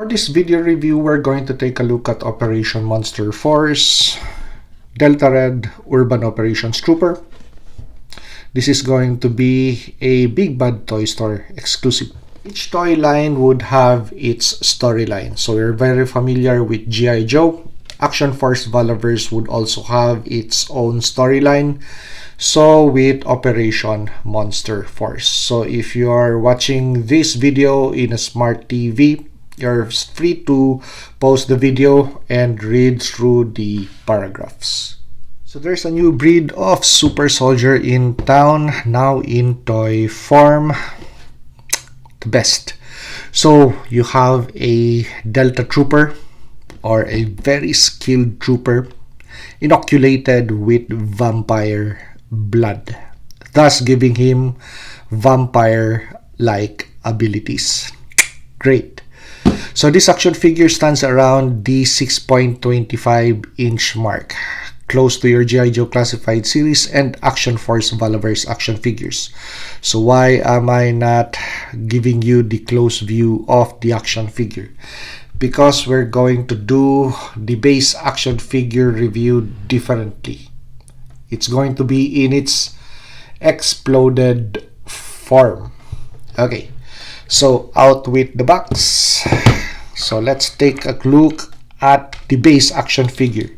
For this video review, we're going to take a look at Operation Monster Force Delta Red Urban Operations Trooper. This is going to be a Big Bad Toy Store exclusive. Each toy line would have its storyline. So we're very familiar with G.I. Joe. Action Force Valaverse would also have its own storyline. So with Operation Monster Force. So if you're watching this video in a smart TV, you're free to pause the video and read through the paragraphs. So there's a new breed of super soldier in town, now in toy form. The best. So you have a Delta Trooper, or a very skilled trooper, inoculated with vampire blood, thus giving him vampire-like abilities. Great. So this action figure stands around the 6.25 inch mark, close to your G.I. Joe Classified series and Action Force Valaverse action figures. So why am I not giving you the close view of the action figure? Because we're going to do the base action figure review differently. It's going to be in its exploded form. Okay, so out with the box. So let's take a look at the base action figure.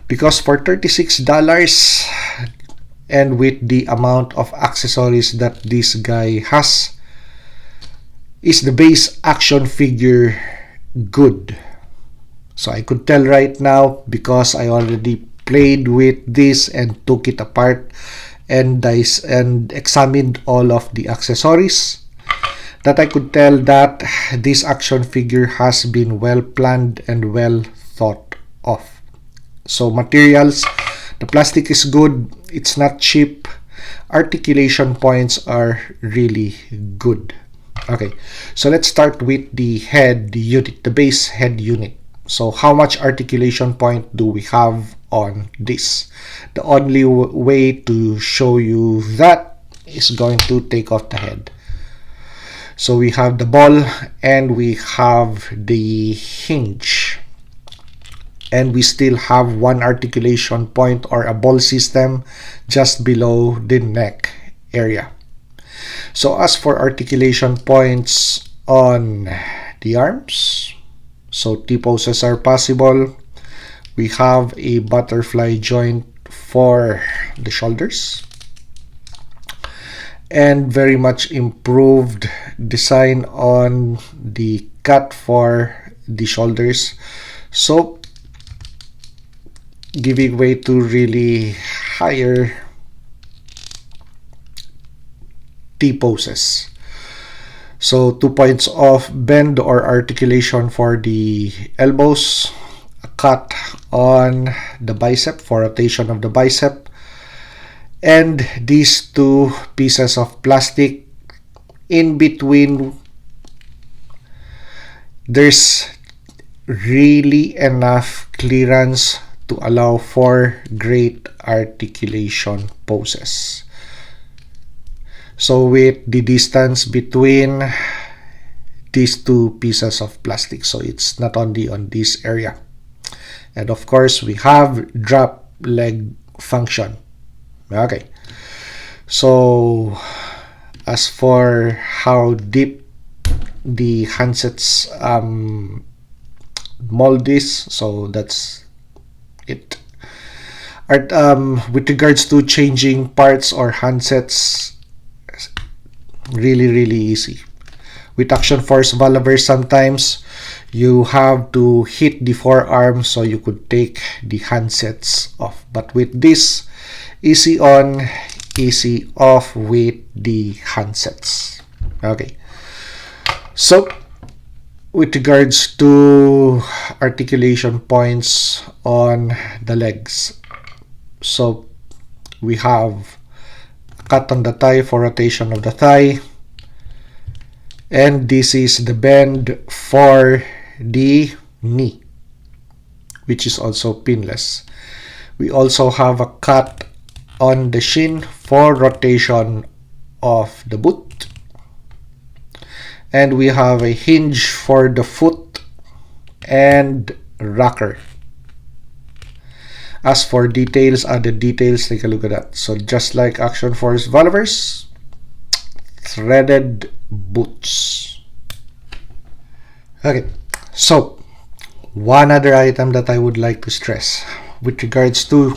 Because for $36 and with the amount of accessories that this guy has, is the base action figure good? So I could tell right now, because I already played with this and took it apart and examined all of the accessories, that I could tell that this action figure has been well planned and well thought of. So materials, the plastic is good, it's not cheap, articulation points are really good. Okay, so let's start with the head unit, the base head unit. So how much articulation point do we have on this? The only way to show you that is going to take off the head. So we have the ball and we have the hinge. And we still have one articulation point or a ball system just below the neck area. So as for articulation points on the arms, so T-poses are possible. We have a butterfly joint for the shoulders. And very much improved design on the cut for the shoulders. So giving way to really higher T-poses. So 2 points of bend or articulation for the elbows, a cut on the bicep for rotation of the bicep, and these 2 pieces of plastic in between. There's really enough clearance to allow for great articulation poses. So with the distance between these 2 pieces of plastic, so it's not only on this area. And of course we have drop leg function. Okay, so as for how deep the handsets mold is, so that's it. With regards to changing parts or handsets, really easy. With Action Force Valaverse, sometimes you have to hit the forearm so you could take the handsets off, but with this, easy on, easy off with the handsets. Okay, so with regards to articulation points on the legs, so we have a cut on the thigh for rotation of the thigh, and this is the bend for the knee, which is also pinless. We also have a cut on the shin for rotation of the boot, And we have a hinge for the foot and rocker. As for details, added details, take a look at that. So just like Action Force Valverse, threaded boots. Okay, so one other item that I would like to stress with regards to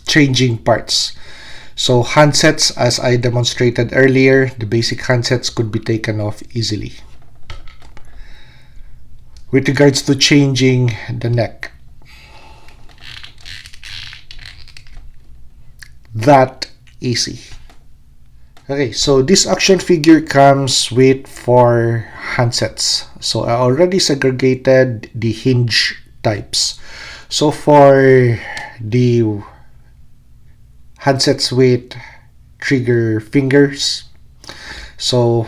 changing parts. So handsets, as I demonstrated earlier, the basic handsets could be taken off easily. With regards to changing the neck, that easy. Okay, so this action figure comes with 4 handsets. So I already segregated the hinge types. So for the handsets with trigger fingers, so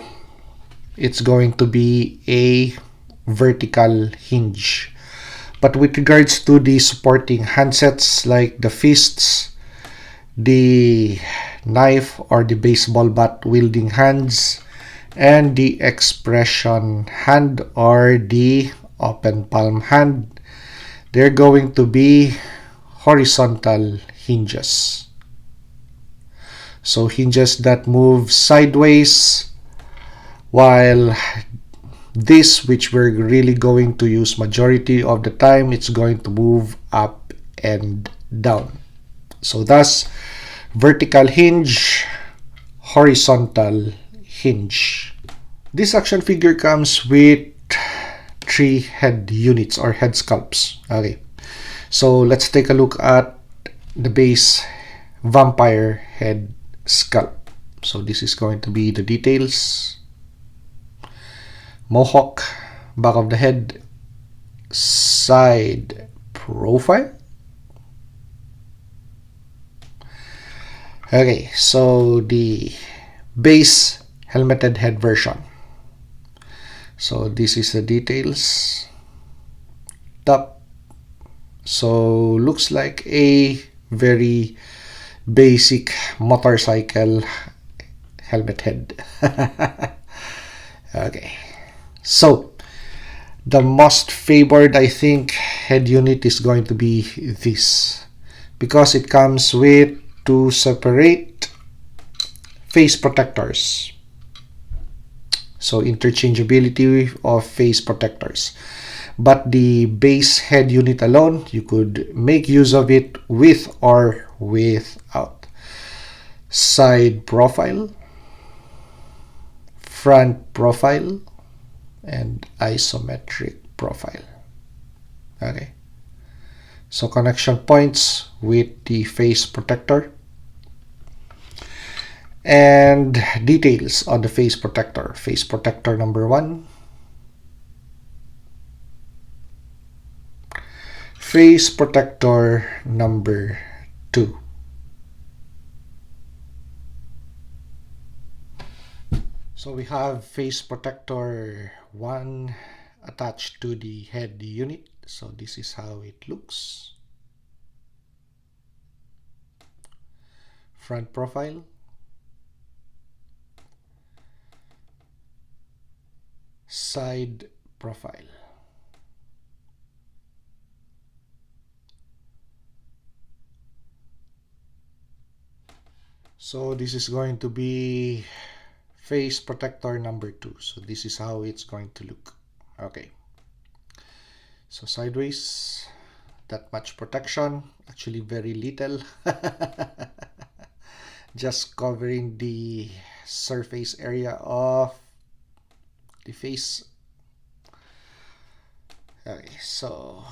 it's going to be a vertical hinge. But with regards to the supporting handsets like the fists, the knife or the baseball bat wielding hands, and the expression hand or the open palm hand, they're going to be horizontal hinges. So hinges that move sideways, while this, which we're really going to use majority of the time, it's going to move up and down. So thus, vertical hinge, horizontal hinge. This action figure comes with 3 head units or head sculpts. Okay, so let's take a look at the base vampire head sculpt. So this is going to be the details. Mohawk, back of the head, side profile. Okay, so the base helmeted head version. So this is the details. Top. So looks like a very basic motorcycle helmet head. Okay, so the most favored, I think, head unit is going to be this, because it comes with 2 separate face protectors. So interchangeability of face protectors. But the base head unit alone, you could make use of it with or without. Side profile, front profile, and isometric profile. Okay, so connection points with the face protector, and details on the face protector. Face protector number 1, face protector number 2. So we have face protector 1 attached to the head unit. So this is how it looks. Front profile, side profile. So this is going to be face protector number 2. So this is how it's going to look. Okay, so sideways, that much protection, actually very little. Just covering the surface area of the face. Okay, so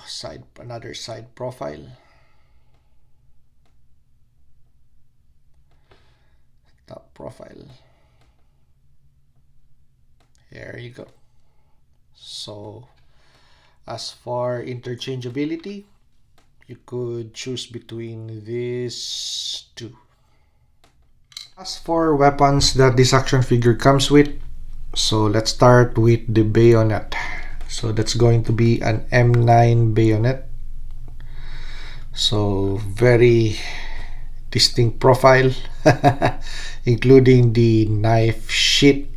another side profile, top profile. There you go. So as for interchangeability, you could choose between these 2. As for weapons that this action figure comes with, so let's start with the bayonet. So that's going to be an M9 bayonet. So very distinct profile, including the knife sheath.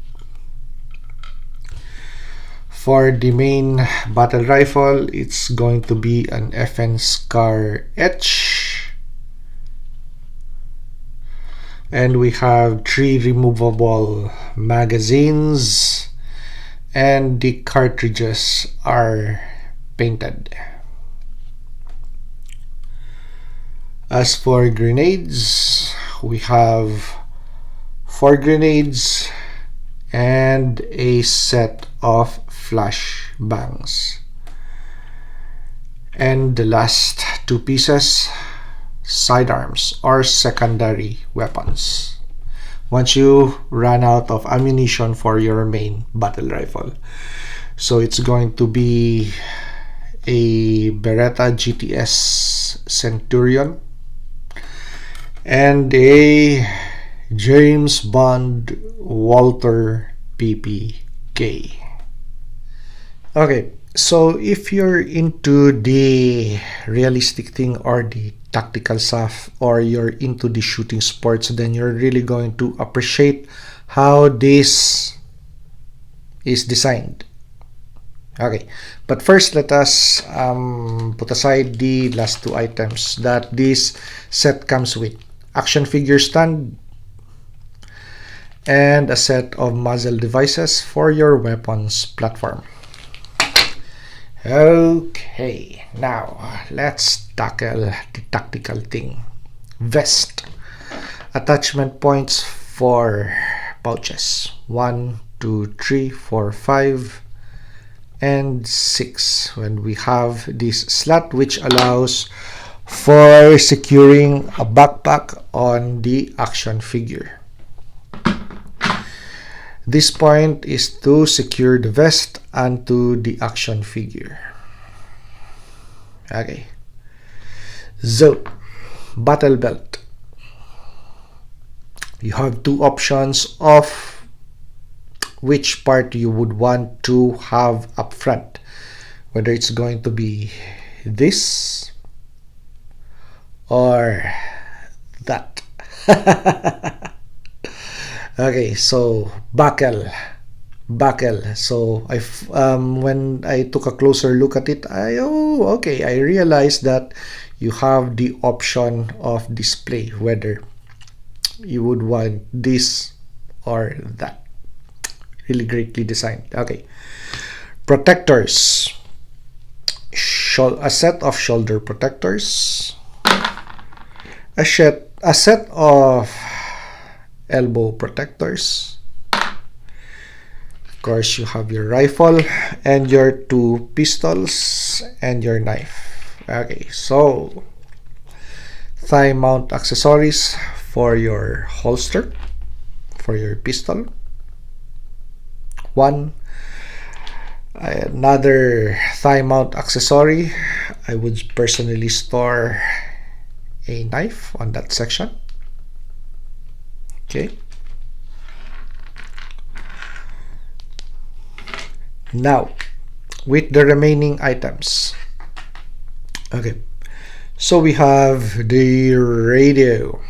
For the main battle rifle, it's going to be an FN Scar H. And we have 3 removable magazines, and the cartridges are painted. As for grenades, we have 4 grenades and a set of flash bangs. And the last 2 pieces, sidearms or secondary weapons. Once you run out of ammunition for your main battle rifle. So it's going to be a Beretta GTS Centurion and a James Bond Walther PPK. Okay, so if you're into the realistic thing or the tactical stuff, or you're into the shooting sports, then you're really going to appreciate how this is designed. Okay, but first let us put aside the last 2 items that this set comes with: action figure stand and a set of muzzle devices for your weapons platform. Okay, now let's tackle the tactical thing. Vest. Attachment points for pouches: 1, 2, 3, 4, 5, and 6. When we have this slot which allows for securing a backpack on the action figure. This point is to secure the vest onto the action figure. Okay. So, battle belt. You have 2 options of which part you would want to have up front. Whether it's going to be this or that. Okay, so buckle. So when I took a closer look at it, I realized that you have the option of display, whether you would want this or that. Really greatly designed. Okay, protectors. A set of shoulder protectors, a set of elbow protectors. Of course, you have your rifle and your 2 pistols and your knife. Okay, so thigh mount accessories for your holster, for your pistol. 1. Another thigh mount accessory, I would personally store a knife on that section. Okay. Now, with the remaining items. Okay. So we have the radio.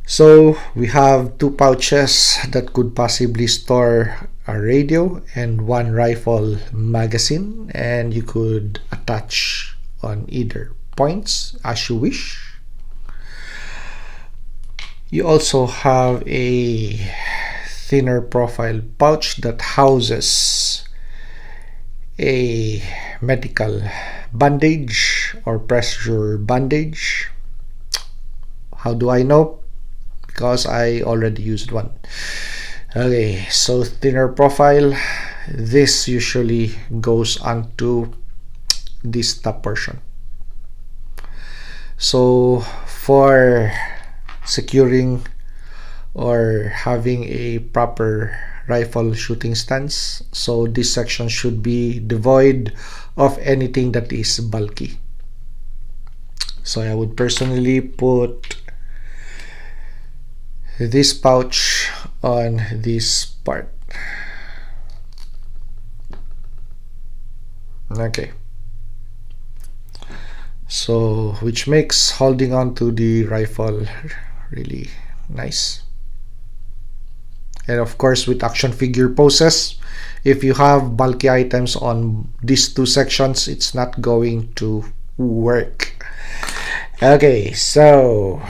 So we have 2 pouches that could possibly store a radio and 1 rifle magazine, and you could attach on either points as you wish. You also have a thinner profile pouch that houses a medical bandage or pressure bandage. How do I know? Because I already used one. Okay, so thinner profile. This usually goes onto this top portion. So for securing or having a proper rifle shooting stance, so this section should be devoid of anything that is bulky. So I would personally put this pouch on this part. Okay, so which makes holding on to the rifle really nice. And of course, with action figure poses, if you have bulky items on these two sections, it's not going to work. Okay, so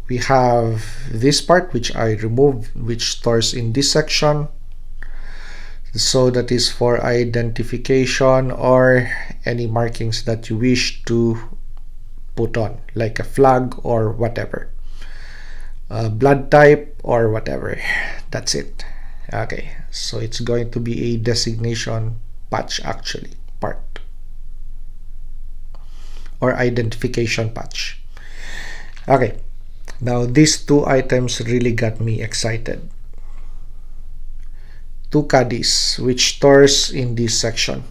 we have this part which I removed, which stores in this section. So that is for identification or any markings that you wish to put on, like a flag or whatever, blood type or whatever. That's it. Okay, so it's going to be a designation patch, actually, part, or identification patch. Okay, now these two items really got me excited. Two caddies which stores in this section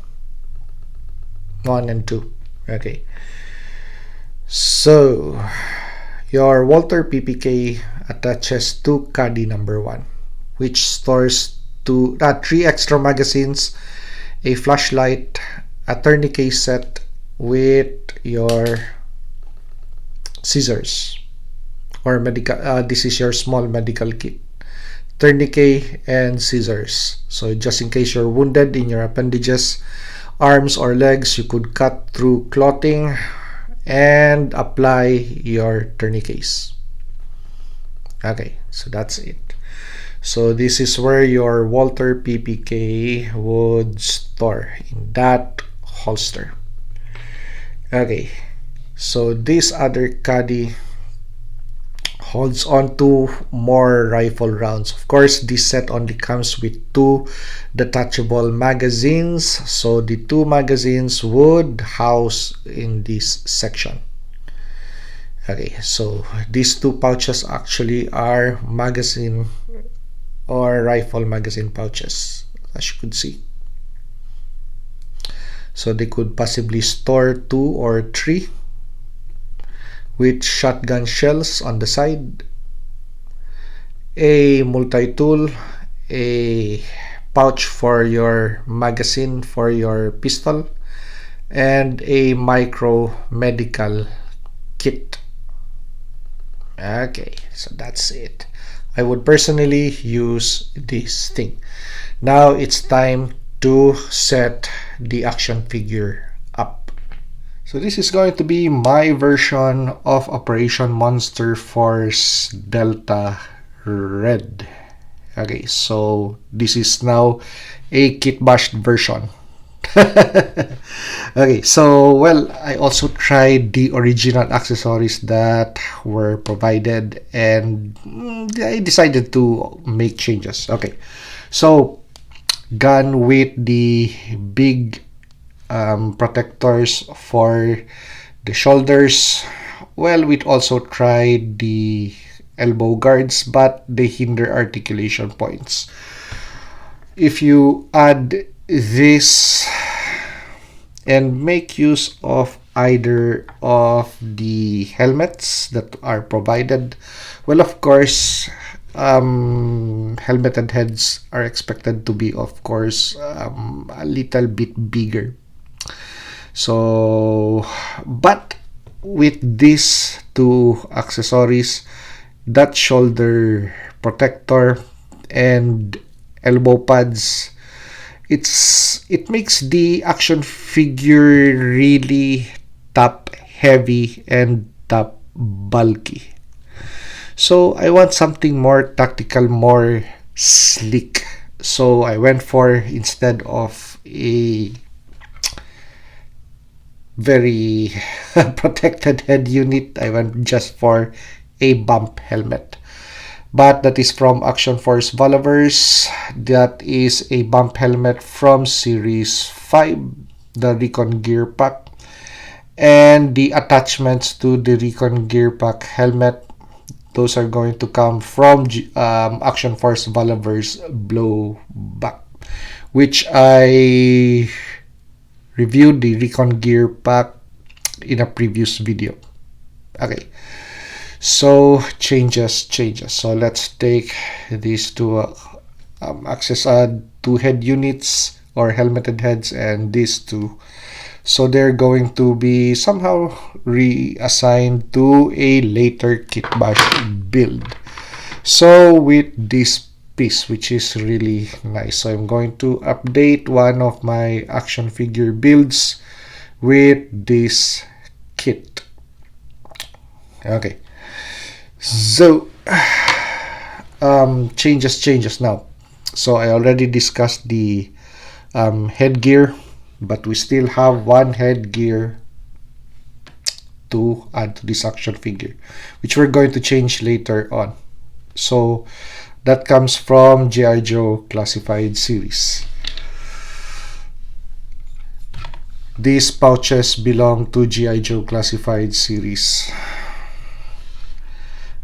1 and 2. Okay, so your Walther PPK attaches to caddy number 1, which stores 3 extra magazines, a flashlight, a tourniquet set with your scissors, or medical, this is your small medical kit, tourniquet and scissors. So just in case you're wounded in your appendages, arms or legs, you could cut through clothing and apply your tourniquets. Okay, so that's it. So this is where your Walther PPK would store, in that holster. Okay, so this other caddy holds on to more rifle rounds. Of course, this set only comes with 2 detachable magazines, so the 2 magazines would house in this section. Okay, so these 2 pouches actually are magazine or rifle magazine pouches, as you could see. So they could possibly store 2 or 3 with shotgun shells on the side, a multi-tool, a pouch for your magazine for your pistol, and a micro medical kit. Okay, so that's it. I would personally use this thing. Now it's time to set the action figure up. So this is going to be my version of Operation Monster Force Delta Red. Okay, so this is now a kit bashed version. Okay, so well, I also tried the original accessories that were provided, and I decided to make changes. Okay, so gone with the big protectors for the shoulders. Well, we also tried the elbow guards, but they hinder articulation points. If you add this and make use of either of the helmets that are provided, well, of course, helmeted heads are expected to be, of course, a little bit bigger. So, but with these 2 accessories, that shoulder protector and elbow pads, it makes the action figure really top heavy and top bulky. So I want something more tactical, more sleek. So I went for, instead of a very protected head unit, I went just for a bump helmet. But that is from Action Force Volaverse. That is a bump helmet from Series 5, the Recon Gear Pack. And the attachments to the Recon Gear Pack helmet, those are going to come from Action Force Volaverse Blowback, which I reviewed the Recon Gear Pack in a previous video. Okay, so changes. So let's take these 2 2 head units or helmeted heads, and these 2. So they're going to be somehow reassigned to a later kit bash build. So with this piece, which is really nice. So I'm going to update one of my action figure builds with this kit. Okay, so changes now. So I already discussed the headgear, but we still have one headgear to add to this action figure, which we're going to change later on. So that comes from G.I. Joe Classified series. These pouches belong to G.I. Joe Classified series.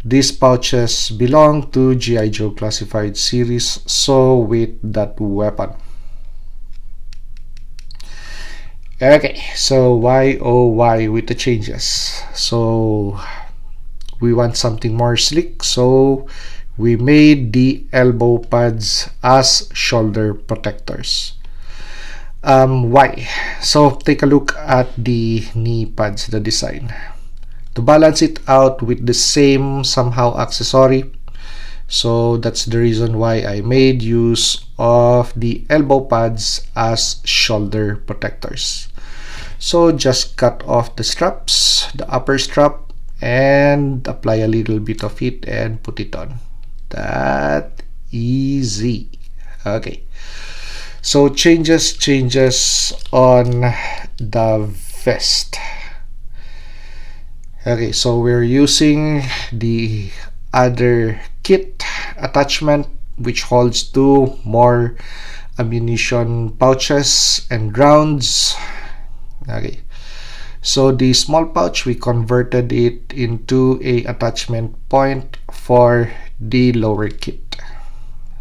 These pouches belong to G.I. Joe Classified series, so with that weapon. Okay, so why oh why with the changes? So we want something more sleek, so we made the elbow pads as shoulder protectors. Why? So take a look at the knee pads, the design. To balance it out with the same somehow accessory, so that's the reason why I made use of the elbow pads as shoulder protectors. So just cut off the straps, the upper strap, and apply a little bit of it and put it on. That easy. Okay, so changes on the vest. Okay, so we're using the other kit attachment, which holds two more ammunition pouches and rounds. Okay, so the small pouch, we converted it into a attachment point for the lower kit.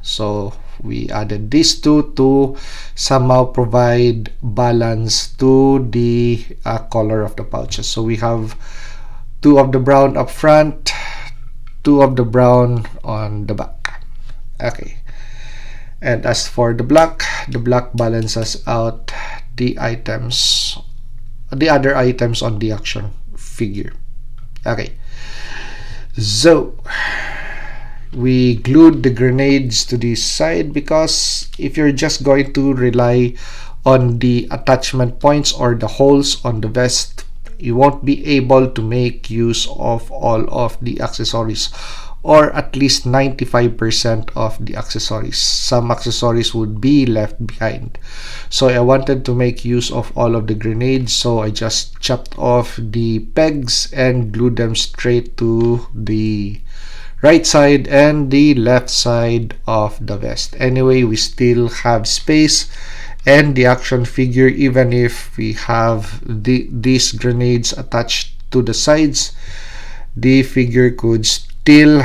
So we added these two to somehow provide balance to the color of the pouches. So we have two of the brown up front, two of the brown on the back. Okay, and as for the black balances out the items, the other items on the action figure. Okay, so we glued the grenades to this side, because if you're just going to rely on the attachment points or the holes on the vest, you won't be able to make use of all of the accessories, or at least 95% of the accessories. Some accessories would be left behind. So I wanted to make use of all of the grenades, so I just chopped off the pegs and glued them straight to the right side and the left side of the vest. Anyway, we still have space, and the action figure, even if we have these grenades attached to the sides, the figure could still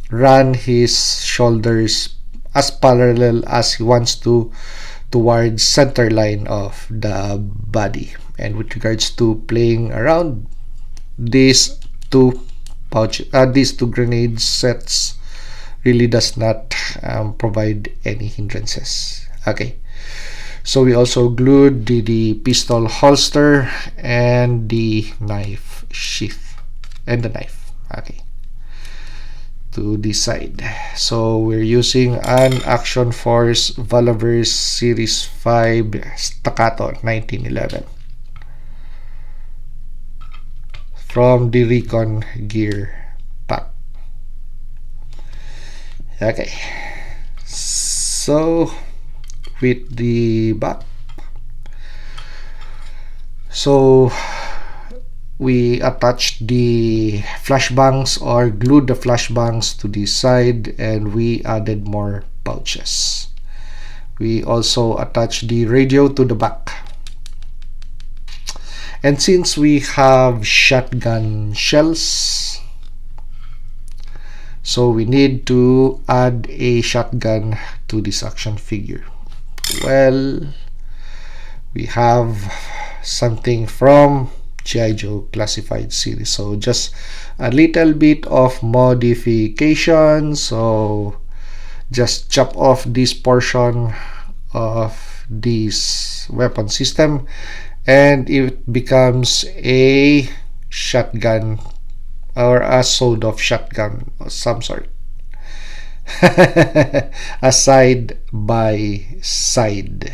run his shoulders as parallel as he wants to towards center line of the body. And with regards to playing around, these two grenade sets really does not provide any hindrances. Okay, so we also glued the pistol holster and the knife sheath and the knife, okay, to the side. So we're using an Action Force Valaverse Series 5 Staccato 1911 from the Recon Gear pack. Okay, so with the back, so we attached the flashbangs or glued the flashbangs to the side, and we added more pouches. We also attached the radio to the back. And since we have shotgun shells, so we need to add a shotgun to this action figure. Well, we have something from G.I. Joe Classified series, so just a little bit of modification. So just chop off this portion of this weapon system, and it becomes a shotgun or a sawed-off shotgun of some sort. a side by side.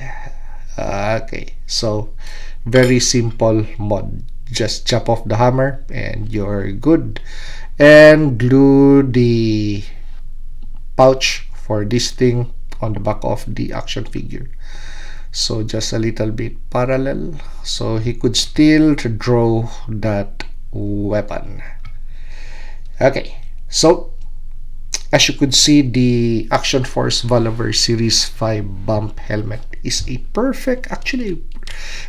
Okay, so very simple mod. Just chop off the hammer and you're good. And glue the pouch for this thing on the back of the action figure. So just a little bit parallel so he could still draw that weapon. Okay, so as you could see, the Action Force Voliver Series 5 bump helmet is a perfect, actually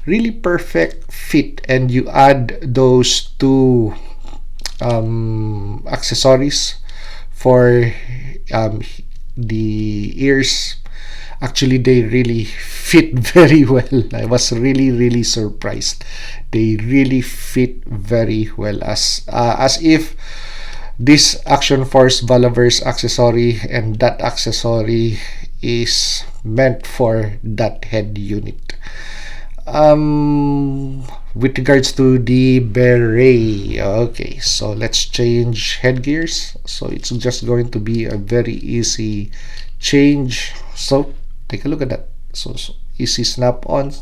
really perfect fit, and you add those two accessories for the ears. Actually, they really fit very well. I was really surprised. They really fit very well, as if this Action Force Voliver's accessory and that accessory is meant for that head unit. With regards to the beret, okay, so let's change headgears. So it's just going to be a very easy change. So take a look at that. So easy snap on,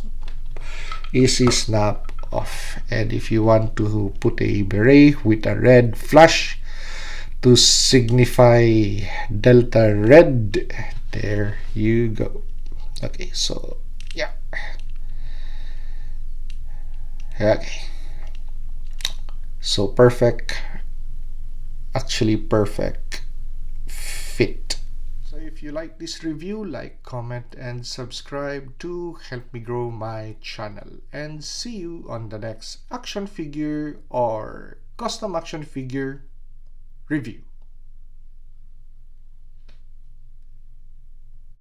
easy snap off. And if you want to put a beret with a red flash to signify Delta Red, there you go. Okay, so yeah. Okay, so perfect, actually perfect fit. So if you like this review, like, comment, and subscribe to help me grow my channel. And see you on the next action figure or custom action figure review.